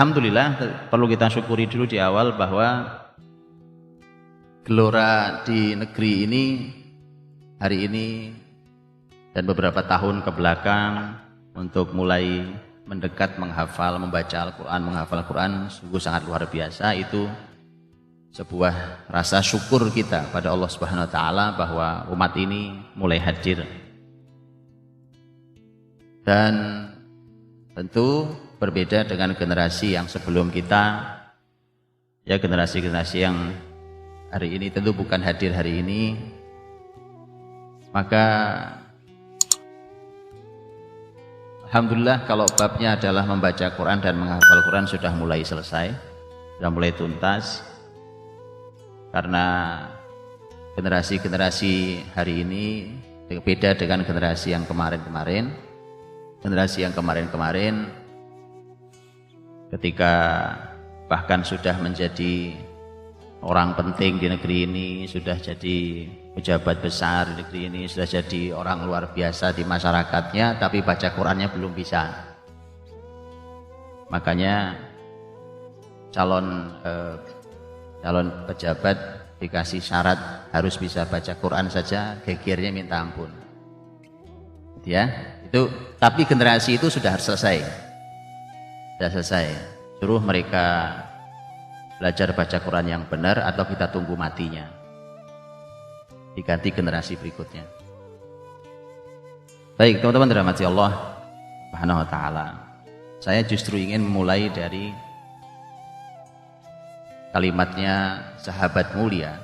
alhamdulillah perlu kita syukuri dulu di awal bahwa gelora di negeri ini hari ini dan beberapa tahun ke belakang untuk mulai mendekat menghafal, membaca Al-Quran, menghafal Al-Quran sungguh sangat luar biasa. Itu sebuah rasa syukur kita pada Allah Subhanahu wa taala bahwa umat ini mulai hadir. Dan tentu berbeda dengan generasi yang sebelum kita, ya generasi-generasi yang hari ini tentu bukan hadir hari ini, maka alhamdulillah kalau babnya adalah membaca Quran dan menghafal Quran sudah mulai selesai, sudah mulai tuntas. Karena generasi-generasi hari ini beda dengan generasi yang kemarin-kemarin. Generasi yang kemarin-kemarin ketika bahkan sudah menjadi orang penting di negeri ini, sudah jadi pejabat besar di negeri ini, sudah jadi orang luar biasa di masyarakatnya, tapi baca Qurannya belum bisa. Makanya calon pejabat dikasih syarat harus bisa baca Quran saja, gegernya minta ampun. Ya, itu. Tapi generasi itu sudah selesai. Sudah selesai. Suruh mereka belajar baca Quran yang benar atau kita tunggu matinya. Diganti generasi berikutnya. Baik, teman-teman dirahmati Allah Subhanahu wa taala. Saya justru ingin memulai dari kalimatnya sahabat mulia,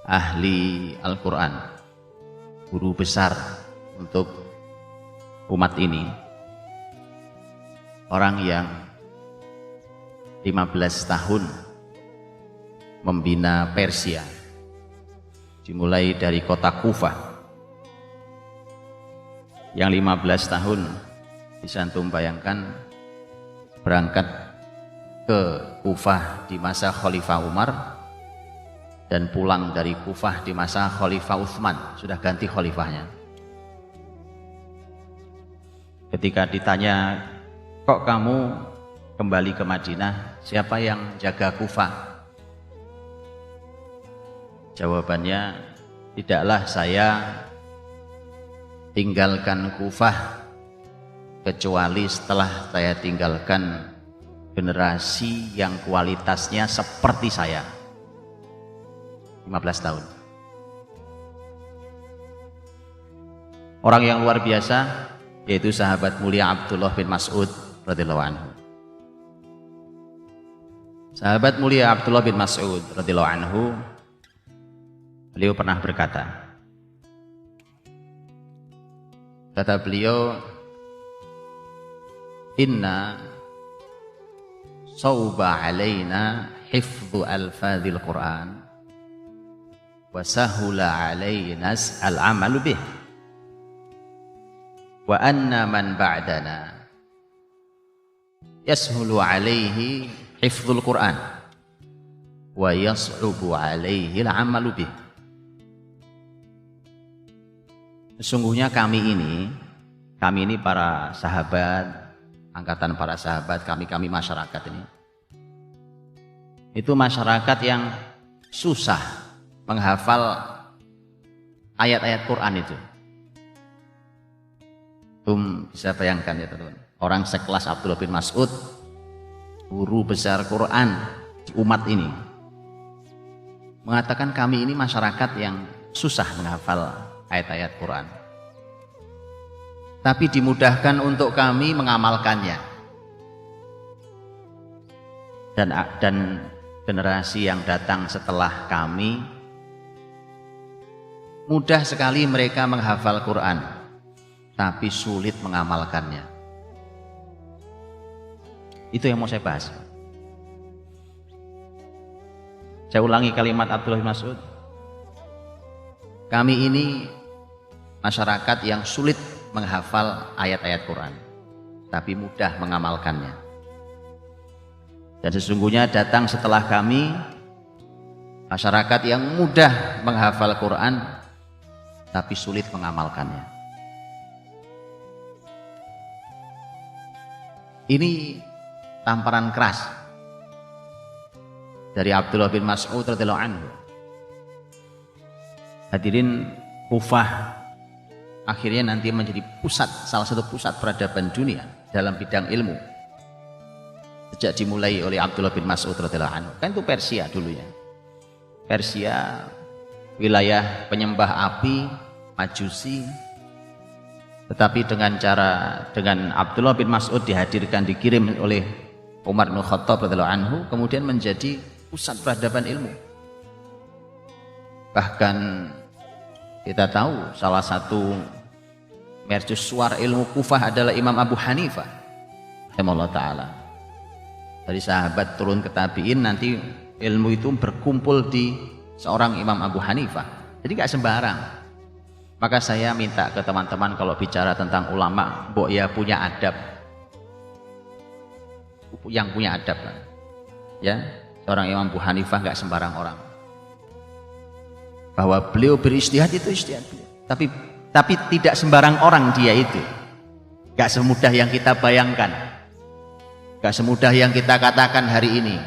ahli Al-Quran, guru besar untuk umat ini, orang yang 15 tahun membina Persia, dimulai dari kota Kufah, yang 15 tahun bisa antum bayangkan berangkat ke Kufah di masa Khalifah Umar dan pulang dari Kufah di masa Khalifah Utsman, sudah ganti khalifahnya. Ketika ditanya, kok kamu kembali ke Madinah, siapa yang jaga Kufah? Jawabannya, tidaklah saya tinggalkan Kufah kecuali setelah saya tinggalkan generasi yang kualitasnya seperti saya. 15 tahun. Orang yang luar biasa yaitu sahabat mulia Abdullah bin Mas'ud radhiyallahu anhu. Sahabat mulia Abdullah bin Mas'ud radhiyallahu anhu, beliau pernah berkata, kata beliau, inna sauba alaina hifdhu alfadhil Quran wa sahula alaina al-amalu bih wa anna man ba'dana yashulu alaihi hifdhul Quran wa yas'ubu alaihi al-amalu bih. Sesungguhnya kami ini para sahabat, angkatan para sahabat, kami masyarakat ini, itu masyarakat yang susah menghafal ayat-ayat Quran itu. Bisa bayangkan ya teman-teman, orang sekelas Abdullah bin Mas'ud, guru besar Quran di umat ini, mengatakan kami ini masyarakat yang susah menghafal ayat-ayat Quran, tapi dimudahkan untuk kami mengamalkannya. Dan generasi yang datang setelah kami mudah sekali mereka menghafal Quran, tapi sulit mengamalkannya. Itu yang mau saya bahas. Saya ulangi kalimat Abdullah bin Mas'ud. Kami ini masyarakat yang sulit menghafal ayat-ayat Quran, tapi mudah mengamalkannya. Dan sesungguhnya datang setelah kami masyarakat yang mudah menghafal Quran, tapi sulit mengamalkannya. Ini tamparan keras dari Abdullah bin Mas'ud radhiyallahu anhu. Hadirin, Kufah akhirnya nanti menjadi salah satu pusat peradaban dunia dalam bidang ilmu sejak dimulai oleh Abdullah bin Mas'ud radhiyallahu anhu. Kan itu Persia dulunya. Persia wilayah penyembah api, Majusi. Tetapi dengan Abdullah bin Mas'ud dikirim oleh Umar bin Khattab radhiyallahu anhu, kemudian menjadi pusat peradaban ilmu. Bahkan kita tahu salah satu mercusuar ilmu Kufah adalah Imam Abu Hanifah rahimahullah ta'ala. Dari sahabat turun ke tabi'in, nanti ilmu itu berkumpul di seorang Imam Abu Hanifah. Jadi gak sembarang. Maka saya minta ke teman-teman kalau bicara tentang ulama, mbok ya punya adab. Yang punya adab kan. Ya, seorang Imam Abu Hanifah gak sembarang orang. Bahwa beliau beristihad itu istihad beliau. Tapi tidak sembarang orang dia itu. Gak semudah yang kita bayangkan. Gak semudah yang kita katakan hari ini.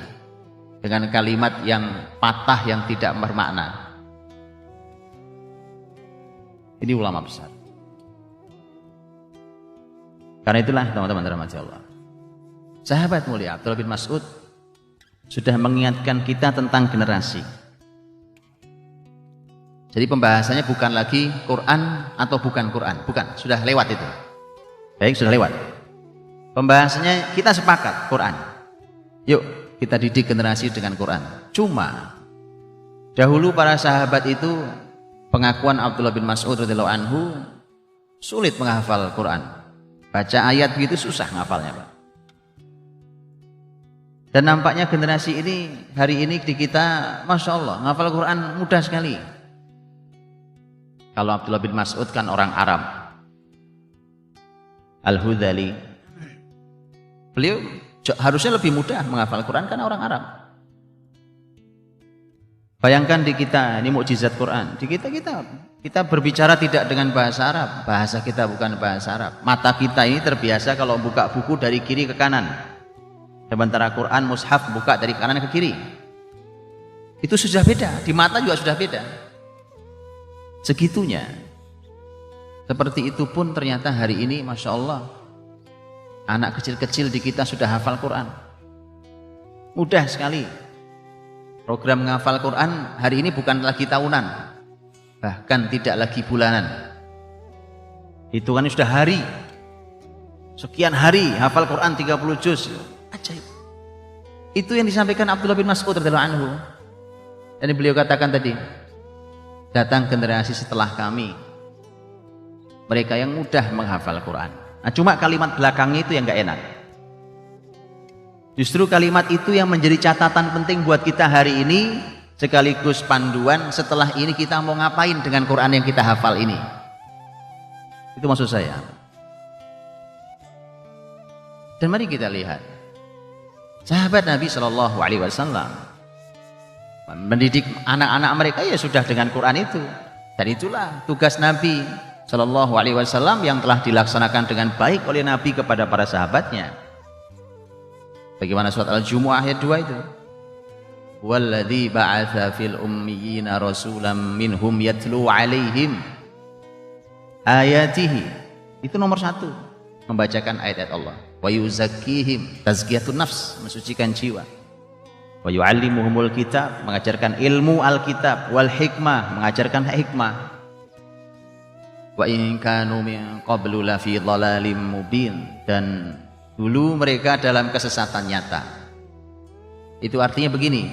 Dengan kalimat yang patah, yang tidak bermakna. Ini ulama besar. Karena itulah teman-teman rahmati Allah, sahabat mulia Abdullah bin Mas'ud sudah mengingatkan kita tentang generasi. Jadi pembahasannya bukan lagi Quran atau bukan Quran, bukan, sudah lewat itu. Baik, sudah lewat. Pembahasannya kita sepakat Quran. Yuk kita didik generasi dengan Quran. Cuma dahulu para sahabat itu, pengakuan Abdullah bin Mas'ud radhiyallahu anhu, sulit menghafal Quran. Baca ayat begitu susah ngafalnya, Pak. Dan nampaknya generasi ini hari ini di kita, masya Allah, ngafal Quran mudah sekali. Kalau Abdullah bin Mas'ud kan orang Arab, Al-Hudhali, beliau harusnya lebih mudah menghafal Quran karena orang Arab. Bayangkan di kita, ini mukjizat Quran. Di kita berbicara tidak dengan bahasa Arab, bahasa kita bukan bahasa Arab. Mata kita ini terbiasa kalau buka buku dari kiri ke kanan. Sementara Quran mushaf buka dari kanan ke kiri. Itu sudah beda, di mata juga sudah beda. Segitunya. Seperti itu pun ternyata hari ini masya Allah, anak kecil-kecil di kita sudah hafal Quran. Mudah sekali. Program menghafal Quran hari ini bukan lagi tahunan, bahkan tidak lagi bulanan. Hitungannya sudah hari. Sekian hari hafal Quran 30 juz. Ajaib. Itu yang disampaikan Abdullah bin Mas'ud radhiyallahu anhu. Dan beliau katakan tadi, datang generasi setelah kami, mereka yang mudah menghafal Quran. Nah, cuma kalimat belakangnya itu yang gak enak. Justru kalimat itu yang menjadi catatan penting buat kita hari ini, sekaligus panduan setelah ini kita mau ngapain dengan Quran yang kita hafal ini. Itu maksud saya. Dan mari kita lihat sahabat Nabi Shallallahu Alaihi Wasallam mendidik anak-anak mereka ya sudah dengan Quran itu. Dan itulah tugas Nabi Shallallahu Alaihi Wasallam yang telah dilaksanakan dengan baik oleh Nabi kepada para sahabatnya. Bagaimana surat Al-Jumu'ah ayat 2 itu? Walladzi ba'atsa fil ummiyina rasulam minhum yatlu 'alaihim ayatihi. Itu nomor 1, membacakan ayat-ayat Allah. Wa yuzakkihim, tazkiyatun nafs, mensucikan jiwa. Wa yu'allimuhumul kitab, mengajarkan ilmu Alkitab, wal hikmah, mengajarkan hikmah. Wa in kanu min qablu la fi dhalalim mubin, dan dulu mereka dalam kesesatan nyata. Itu artinya begini,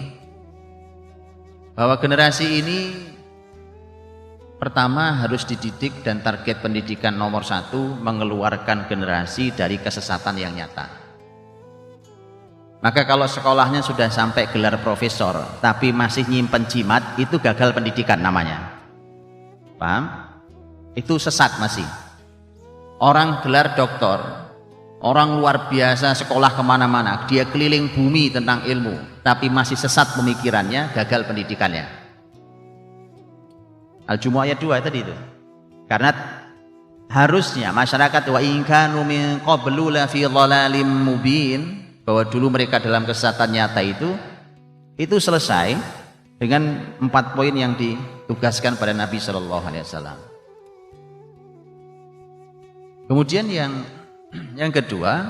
bahwa generasi ini pertama harus dididik, dan target pendidikan nomor 1 mengeluarkan generasi dari kesesatan yang nyata. Maka kalau sekolahnya sudah sampai gelar profesor tapi masih nyimpen jimat, itu gagal pendidikan namanya. Paham? Itu sesat masih. Orang gelar doktor, orang luar biasa, sekolah kemana-mana, dia keliling bumi tentang ilmu, tapi masih sesat pemikirannya, gagal pendidikannya. Al-Jumu'ah ayat 2 tadi itu. Karena harusnya masyarakat wa in kanu min qablu la fi dhalalim mubin, bahwa dulu mereka dalam kesesatan nyata itu selesai dengan 4 poin yang ditugaskan pada Nabi Shallallahu Alaihi Wasallam. Kemudian yang kedua,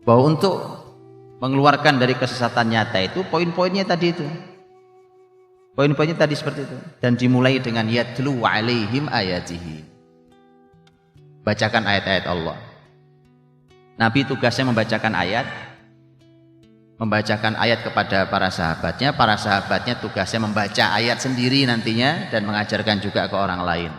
bahwa untuk mengeluarkan dari kesesatan nyata itu poin-poinnya tadi itu. Poin-poinnya tadi seperti itu. Dan dimulai dengan yatlu alaihim ayatihi. Bacakan ayat-ayat Allah. Nabi tugasnya membacakan ayat kepada para sahabatnya tugasnya membaca ayat sendiri nantinya dan mengajarkan juga ke orang lain.